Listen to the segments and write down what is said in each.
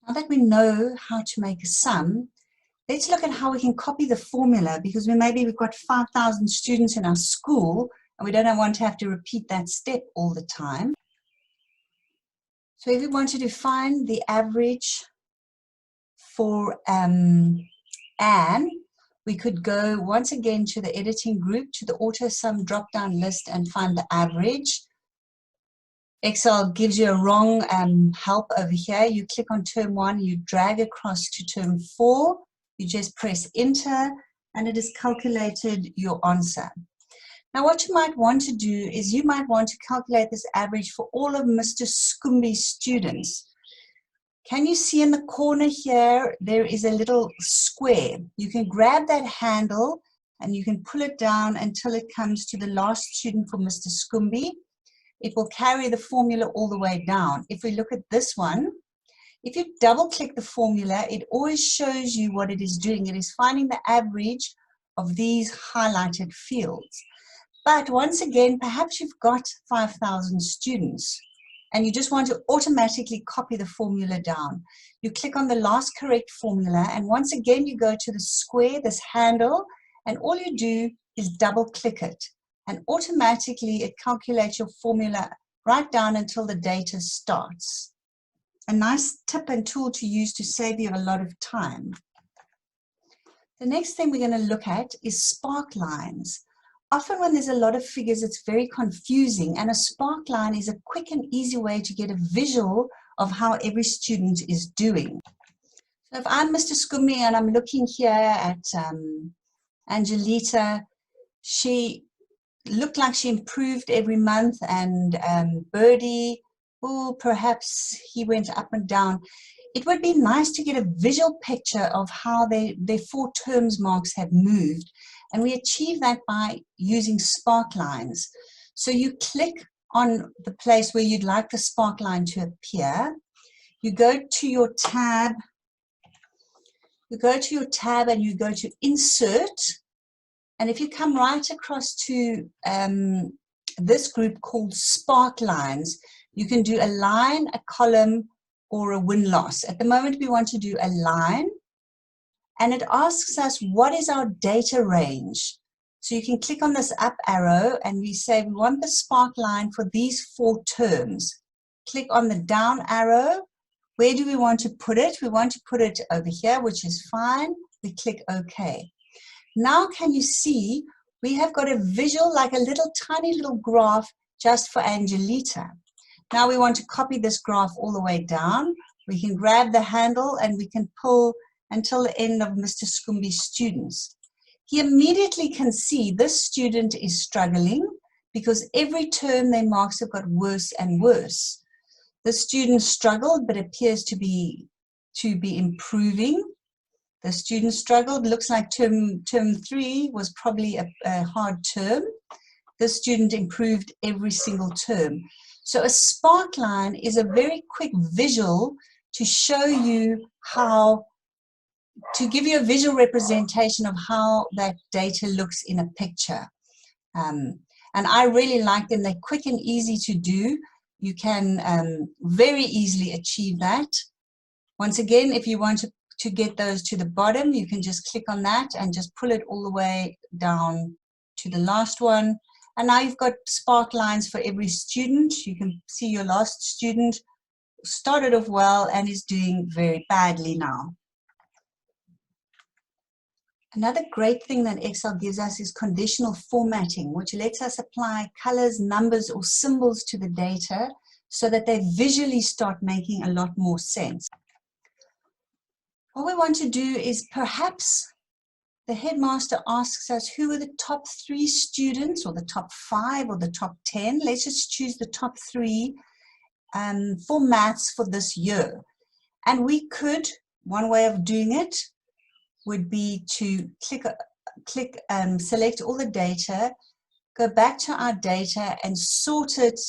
Now that we know how to make a sum, let's look at how we can copy the formula, because we've got 5,000 students in our school and we don't want to have to repeat that step all the time. So if we wanted to find the average for Anne, we could go once again to the editing group, to the auto sum drop-down list and find the average. Excel gives you a wrong help over here. You click on term 1, you drag across to term 4, you just press enter, and it has calculated your answer. Now what you might want to do is you might want to calculate this average for all of Mr. Skumbi's students. Can you see in the corner here, there is a little square. You can grab that handle and you can pull it down until it comes to the last student for Mr. Skumbi. It will carry the formula all the way down. If we look at this one, if you double click the formula, it always shows you what it is doing. It is finding the average of these highlighted fields. But once again, perhaps you've got 5,000 students and you just want to automatically copy the formula down. You click on the last correct formula, and once again you go to the square, this handle, and all you do is double click it. And automatically it calculates your formula right down until the data starts. A nice tip and tool to use to save you a lot of time. The next thing we're going to look at is Sparklines. Often when there's a lot of figures, it's very confusing, and a sparkline is a quick and easy way to get a visual of how every student is doing. So if I'm Mr. Skumbi and I'm looking here at Angelita, she looked like she improved every month, and Birdie, oh, perhaps he went up and down. It would be nice to get a visual picture of how their 4 terms marks have moved, and we achieve that by using Sparklines. So you click on the place where you'd like the sparkline to appear. You go to your tab. And you go to Insert. And if you come right across to this group called Sparklines, you can do a line, a column, or a win-loss. At the moment, we want to do a line, and it asks us what is our data range. So you can click on this up arrow, and we say we want the sparkline for these 4 terms. Click on the down arrow. Where do we want to put it? We want to put it over here, which is fine. We click OK. Now can you see we have got a visual, like a little tiny little graph just for Angelita. Now we want to copy this graph all the way down. We can grab the handle and we can pull until the end of Mr. Skumbi's students. He immediately can see this student is struggling because every term their marks have got worse and worse. The student struggled but appears to be improving. The student struggled, looks like term 3 was probably a hard term. The student improved every single term. So a sparkline is a very quick visual to show you how, to give you a visual representation of how that data looks in a picture. And I really like them. They're quick and easy to do. You can very easily achieve that. Once again, if you want to get those to the bottom, you can just click on that and just pull it all the way down to the last one. And now you've got sparklines for every student. You can see your last student started off well and is doing very badly now. Another great thing that Excel gives us is conditional formatting, which lets us apply colors, numbers, or symbols to the data so that they visually start making a lot more sense. What we want to do is perhaps the headmaster asks us who are the top 3 students, or the top 5, or the top 10. Let's just choose the top 3 for maths for this year. And we could, one way of doing it would be to select all the data, go back to our data and sort it.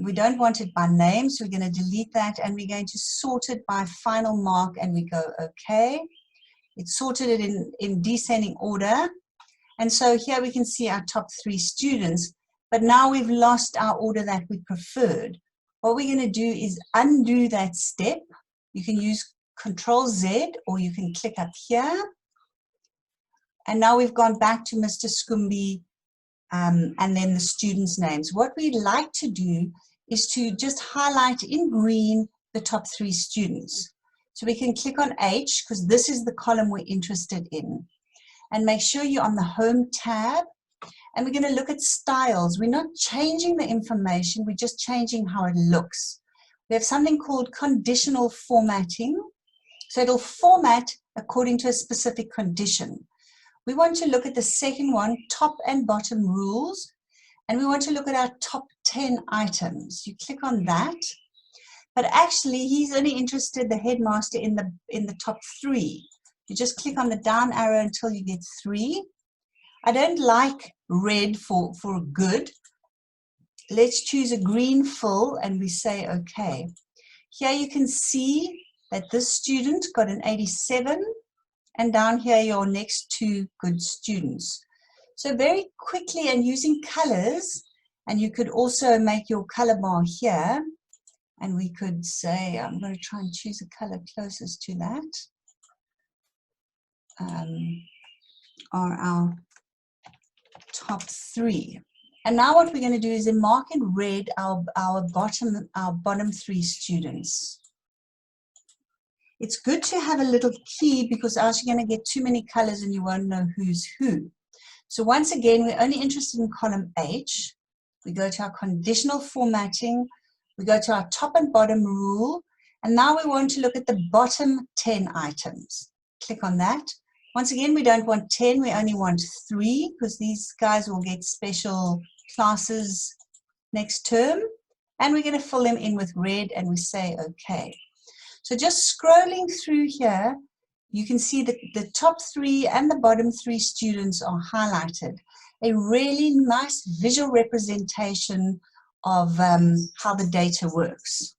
We don't want it by name, so we're going to delete that, and we're going to sort it by final mark, and we go OK. It sorted it in descending order. And so here we can see our top 3 students, but now we've lost our order that we preferred. What we're going to do is undo that step, You can use Control Z, or you can click up here. And now we've gone back to Mr. Scumbi and then the students' names. What we'd like to do is to just highlight in green the top 3 students. So we can click on H, because this is the column we're interested in. And make sure you're on the Home tab. And we're going to look at styles. We're not changing the information, we're just changing how it looks. We have something called conditional formatting. So it'll format according to a specific condition. We want to look at the second one, top and bottom rules. And we want to look at our top 10 items. You click on that. But actually, he's only interested, the headmaster, in the top 3. You just click on the down arrow until you get 3. I don't like red for good. Let's choose a green full and we say okay. Here you can see that this student got an 87, and down here your next 2 good students. So very quickly, and using colors, and you could also make your color bar here, and we could say, I'm going to try and choose a color closest to that, are our top 3. And now what we're going to do is then mark in red our bottom 3 students. It's good to have a little key, because else you're going to get too many colors and you won't know who's who. So once again, we're only interested in column H. We go to our conditional formatting. We go to our top and bottom rule. And now we want to look at the bottom 10 items. Click on that. Once again, we don't want 10, we only want 3, because these guys will get special classes next term. And we're going to fill them in with red, and we say okay. So just scrolling through here, you can see that the top 3 and the bottom 3 students are highlighted. A really nice visual representation of how the data works.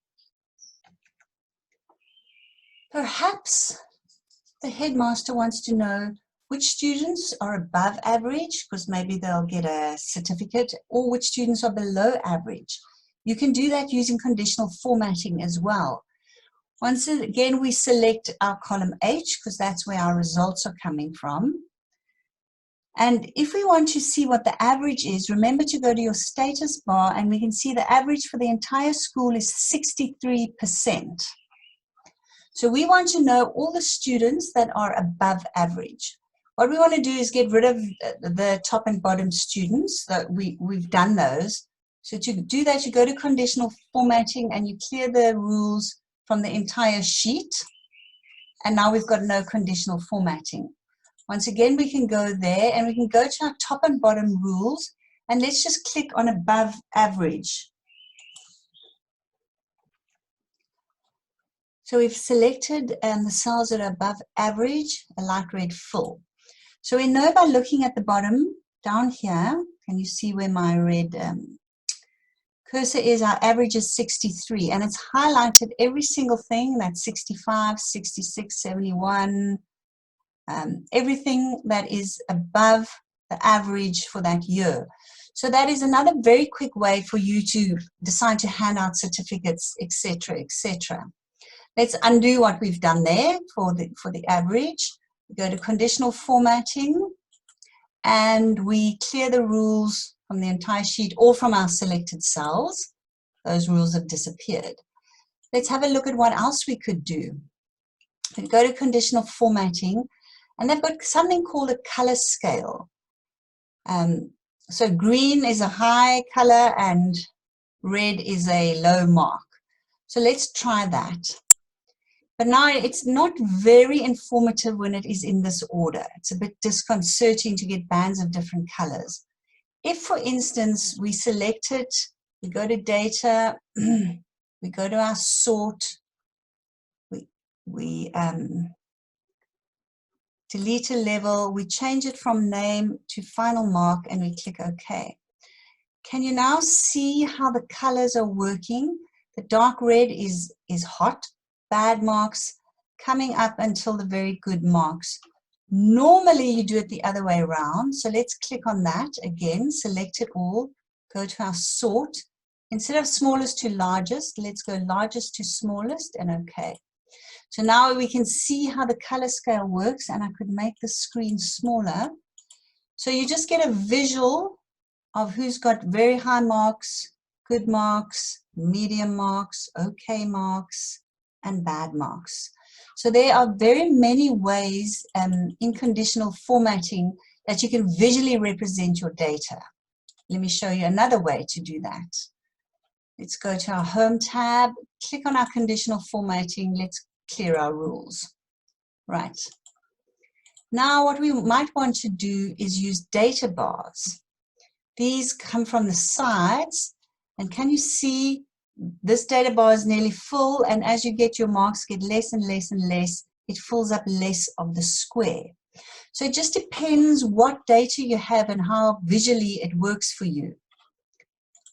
Perhaps the headmaster wants to know which students are above average, because maybe they'll get a certificate, or which students are below average. You can do that using conditional formatting as well. Once again, we select our column H, because that's where our results are coming from. And if we want to see what the average is, remember to go to your status bar, and we can see the average for the entire school is 63%. So we want to know all the students that are above average. What we want to do is get rid of the top and bottom students. That we've done those. So to do that, you go to conditional formatting and you clear the rules from the entire sheet. And now we've got no conditional formatting. Once again, we can go there and we can go to our top and bottom rules, and let's just click on above average. So we've selected the cells that are above average, a light red full. So we know by looking at the bottom down here, can you see where my red cursor is? Our average is 63, and it's highlighted every single thing. That's 65, 66, 71, everything that is above the average for that year. So that is another very quick way for you to decide to hand out certificates, etc., etc. Let's undo what we've done there for the average. We go to conditional formatting, and we clear the rules from the entire sheet or from our selected cells. Those rules have disappeared. Let's have a look at what else we could do. We go to conditional formatting, and they've got something called a color scale. So green is a high color and red is a low mark. So let's try that. But now it's not very informative when it is in this order. It's a bit disconcerting to get bands of different colors. If, for instance, we select it, we go to data, we go to our sort, we delete a level, we change it from name to final mark, and we click OK. Can you now see how the colors are working? The dark red is hot, bad marks, coming up until the very good marks. Normally you do it the other way around. So let's click on that again, select it all, go to our sort. Instead of smallest to largest, let's go largest to smallest, and OK. So now we can see how the color scale works, and I could make the screen smaller. So you just get a visual of who's got very high marks, good marks, medium marks, okay marks, and bad marks. So there are very many ways in conditional formatting that you can visually represent your data. Let me show you another way to do that. Let's go to our Home tab, click on our conditional formatting, let's clear our rules. Right. Now what we might want to do is use data bars. These come from the sides, and can you see this data bar is nearly full, and as you get your marks get less and less and less, it fills up less of the square. So it just depends what data you have and how visually it works for you.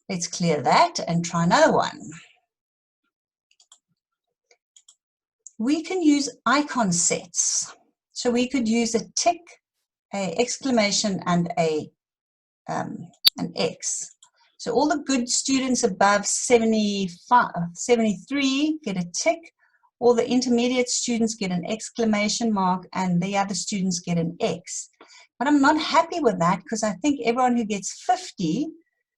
Let's clear that and try another one. We can use icon sets. So we could use a tick, an exclamation, and an X. So all the good students above 73 get a tick, all the intermediate students get an exclamation mark, and the other students get an X. But I'm not happy with that, because I think everyone who gets 50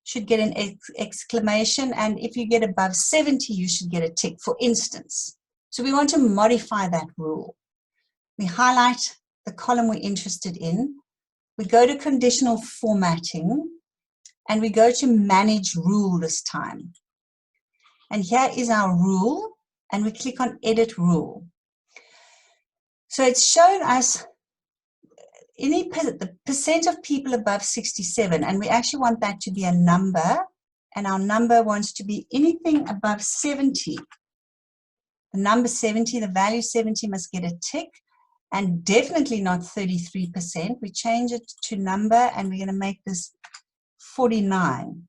should get an exclamation, and if you get above 70, you should get a tick, for instance. So we want to modify that rule. We highlight the column we're interested in. We go to conditional formatting, and we go to manage rule this time. And here is our rule, and we click on edit rule. So it's shown us the percent of people above 67, and we actually want that to be a number, and our number wants to be anything above 70. The number 70, the value 70 must get a tick, and definitely not 33%. We change it to number, and we're going to make this 49,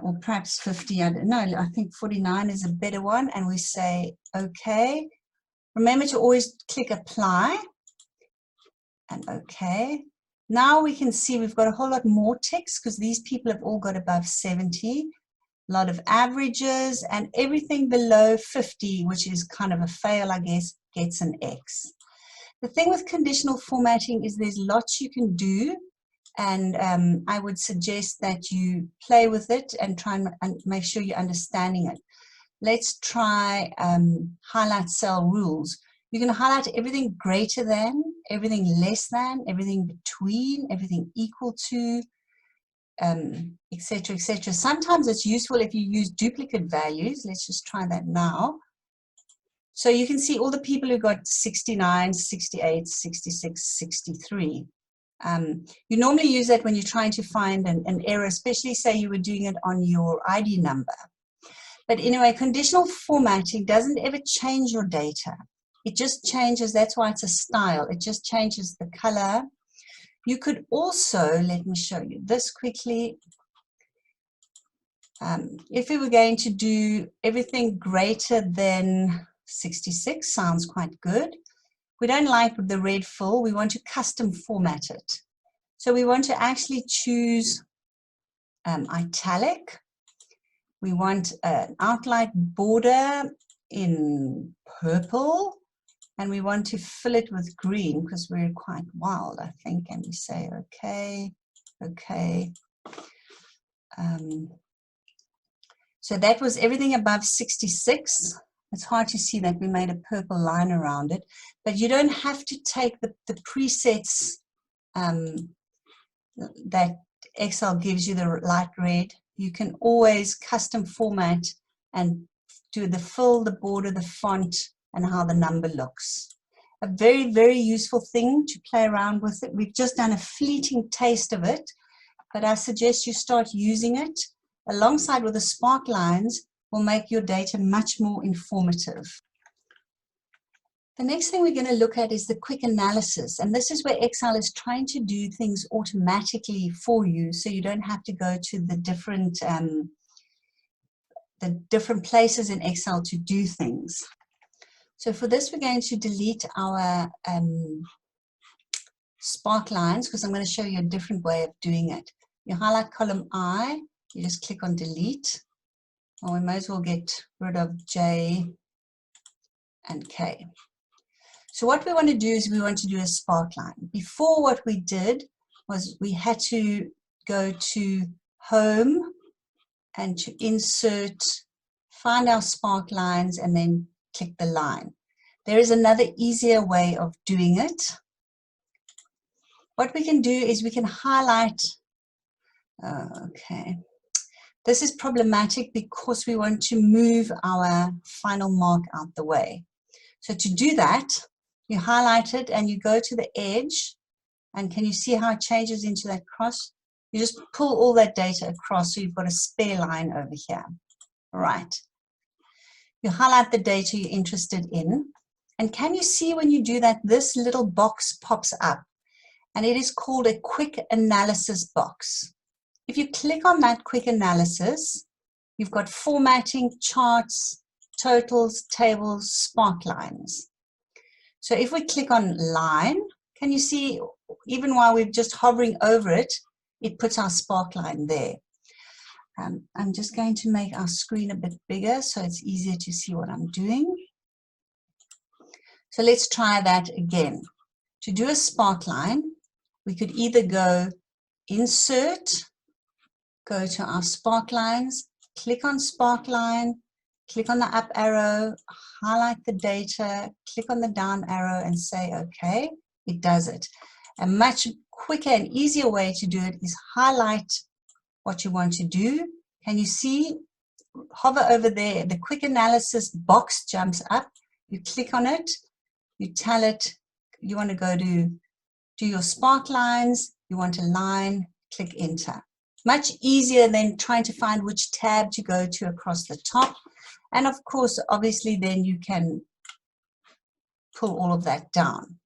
or perhaps 50. I don't know. I think 49 is a better one, and we say OK. Remember to always click apply, and OK. Now we can see we've got a whole lot more ticks, because these people have all got above 70. A lot of averages, and everything below 50, which is kind of a fail, I guess, gets an X. The thing with conditional formatting is there's lots you can do, and I would suggest that you play with it and try and make sure you're understanding it. Let's try highlight cell rules. You're going to highlight everything greater than, everything less than, everything between, everything equal to, etc., etc. Sometimes it's useful if you use duplicate values. Let's just try that now. So you can see all the people who got 69, 68, 66, 63. You normally use that when you're trying to find an error, especially say you were doing it on your ID number. But anyway, conditional formatting doesn't ever change your data. It just changes, that's why it's a style. It just changes the color. You could also, let me show you this quickly. If we were going to do everything greater than 66, sounds quite good. We don't like the red full, we want to custom format it. So we want to actually choose italic. We want an outline border in purple, and we want to fill it with green because we're quite wild, I think, and we say okay, okay. So that was everything above 66. It's hard to see that we made a purple line around it, but you don't have to take the presets that Excel gives you, the light red. You can always custom format and do the fill, the border, the font, and how the number looks. A very, very useful thing to play around with it. We've just done a fleeting taste of it, but I suggest you start using it alongside with the Sparklines. Will make your data much more informative. The next thing we're going to look at is the quick analysis, and this is where Excel is trying to do things automatically for you, so you don't have to go to the different places in Excel to do things. So for this, we're going to delete our Sparklines, because I'm going to show you a different way of doing it. You highlight column I, you just click on delete. Well, we might as well get rid of J and K. So what we want to do is we want to do a sparkline. Before, what we did was we had to go to Home and to Insert, find our sparklines, and then click the line. There is another easier way of doing it. What we can do is we can highlight, okay, this is problematic because we want to move our final mark out the way. So to do that, you highlight it and you go to the edge, and can you see how it changes into that cross? You just pull all that data across, so you've got a spare line over here. Right. You highlight the data you're interested in, and can you see when you do that, this little box pops up, and it is called a quick analysis box. If you click on that quick analysis, you've got formatting, charts, totals, tables, sparklines. So if we click on line, can you see, even while we're just hovering over it, it puts our sparkline there. I'm just going to make our screen a bit bigger so it's easier to see what I'm doing. So let's try that again. To do a sparkline, we could either go Insert, go to our sparklines, click on sparkline, click on the up arrow, highlight the data, click on the down arrow and say OK. It does it. A much quicker and easier way to do it is highlight what you want to do. Can you see? Hover over there, the quick analysis box jumps up. You click on it, you tell it you want to go to do your sparklines, you want a line, click enter. Much easier than trying to find which tab to go to across the top. And of course, obviously, then you can pull all of that down.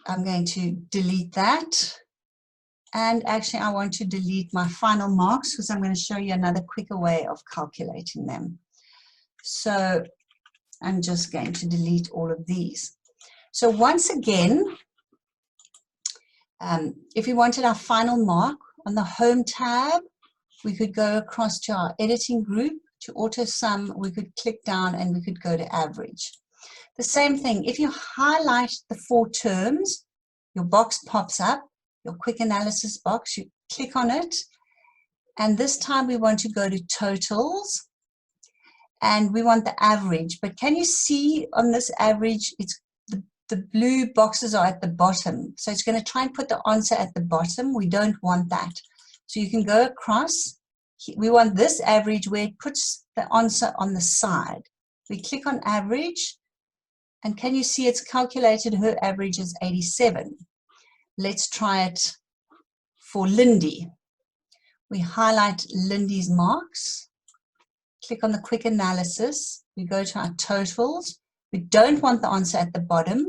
I'm going to delete that. And actually, I want to delete my final marks because I'm going to show you another quicker way of calculating them. So I'm just going to delete all of these. So once again, if we wanted our final mark on the Home tab, we could go across to our editing group. To auto sum, we could click down and we could go to average. The same thing, if you highlight the 4 terms, your box pops up, your quick analysis box, you click on it, and this time we want to go to totals, and we want the average. But can you see on this average, it's the blue boxes are at the bottom, so it's going to try and put the answer at the bottom. We don't want that. So you can go across. We want this average where it puts the answer on the side. We click on average, and can you see it's calculated her average is 87. Let's try it for Lindy. We highlight Lindy's marks, click on the quick analysis, we go to our totals. We don't want the answer at the bottom.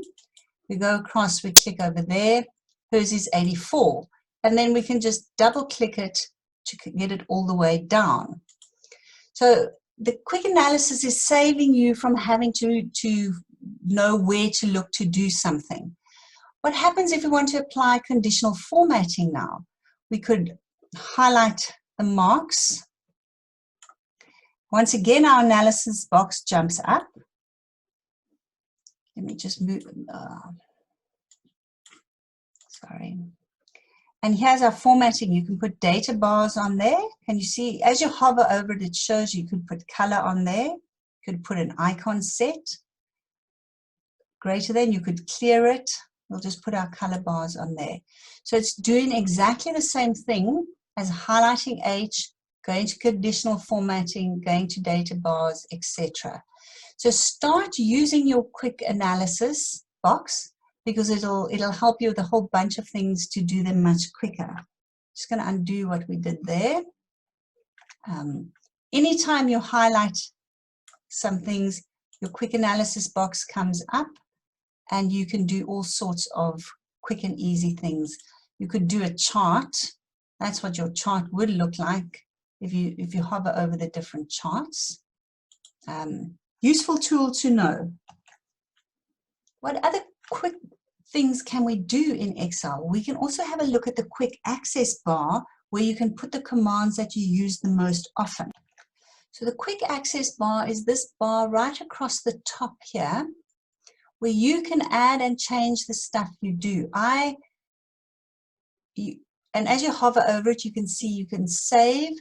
We go across, we click over there, hers is 84. And then we can just double click it to get it all the way down. So the quick analysis is saving you from having to know where to look to do something. What happens if we want to apply conditional formatting now? We could highlight the marks. Once again, our analysis box jumps up. Let me just move. Sorry. And here's our formatting. You can put data bars on there. Can you see, as you hover over it, it shows you could put color on there. You could put an icon set. Greater than, you could clear it. We'll just put our color bars on there. So it's doing exactly the same thing as highlighting H, going to conditional formatting, going to data bars, etc. So start using your quick analysis box because it'll help you with a whole bunch of things to do them much quicker. Just going to undo what we did there. Anytime you highlight some things, your quick analysis box comes up and you can do all sorts of quick and easy things. You could do a chart. That's what your chart would look like if you hover over the different charts. Useful tool to know. What other quick things can we do in Excel? We can also have a look at the quick access bar where you can put the commands that you use the most often. So the quick access bar is this bar right across the top here, where you can add and change the stuff you do. And as you hover over it, you can see you can save,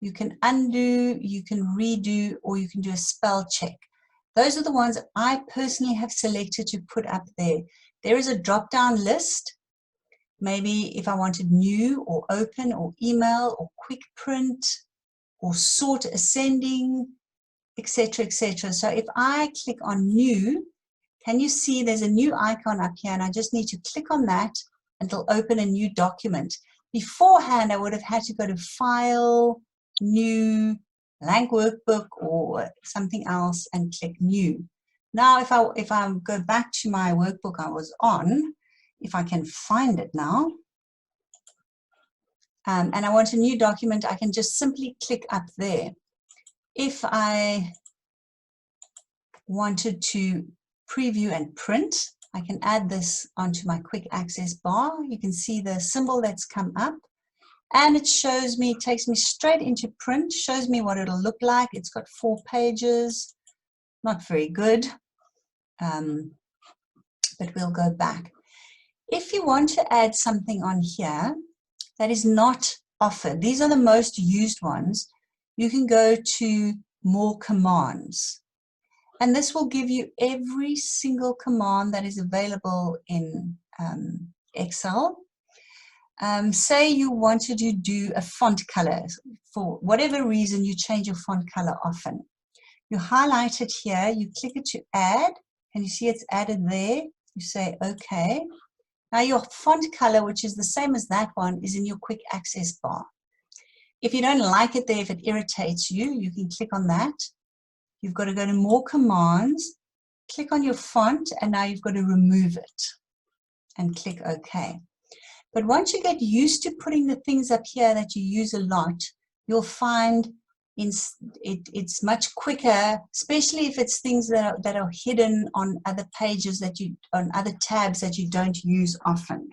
you can undo, you can redo, or you can do a spell check. Those are the ones I personally have selected to put up there. There is a drop-down list. Maybe if I wanted new or open or email or quick print or sort ascending, etc., etc. So if I click on new, can you see there's a new icon up here, and I just need to click on that and it'll open a new document. Beforehand, I would have had to go to File, New, Blank Workbook, or something else and click New. Now, if I go back to my workbook I was on, if I can find it now, and I want a new document, I can just simply click up there. If I wanted to preview and print, I can add this onto my quick access bar. You can see the symbol that's come up, and it shows me, takes me straight into print, shows me what it'll look like. It's got 4 pages, not very good, but we'll go back. If you want to add something on here that is not offered, these are the most used ones, you can go to More Commands. And this will give you every single command that is available in Excel. Say you wanted to do a font color. For whatever reason, you change your font color often. You highlight it here, you click it to add, and you see it's added there. You say, okay. Now your font color, which is the same as that one, is in your quick access bar. If you don't like it there, if it irritates you, you can click on that. You've got to go to More Commands, click on your font, and now you've got to remove it and click OK. But once you get used to putting the things up here that you use a lot, you'll find it's much quicker, especially if it's things that are hidden on other pages on other tabs that you don't use often.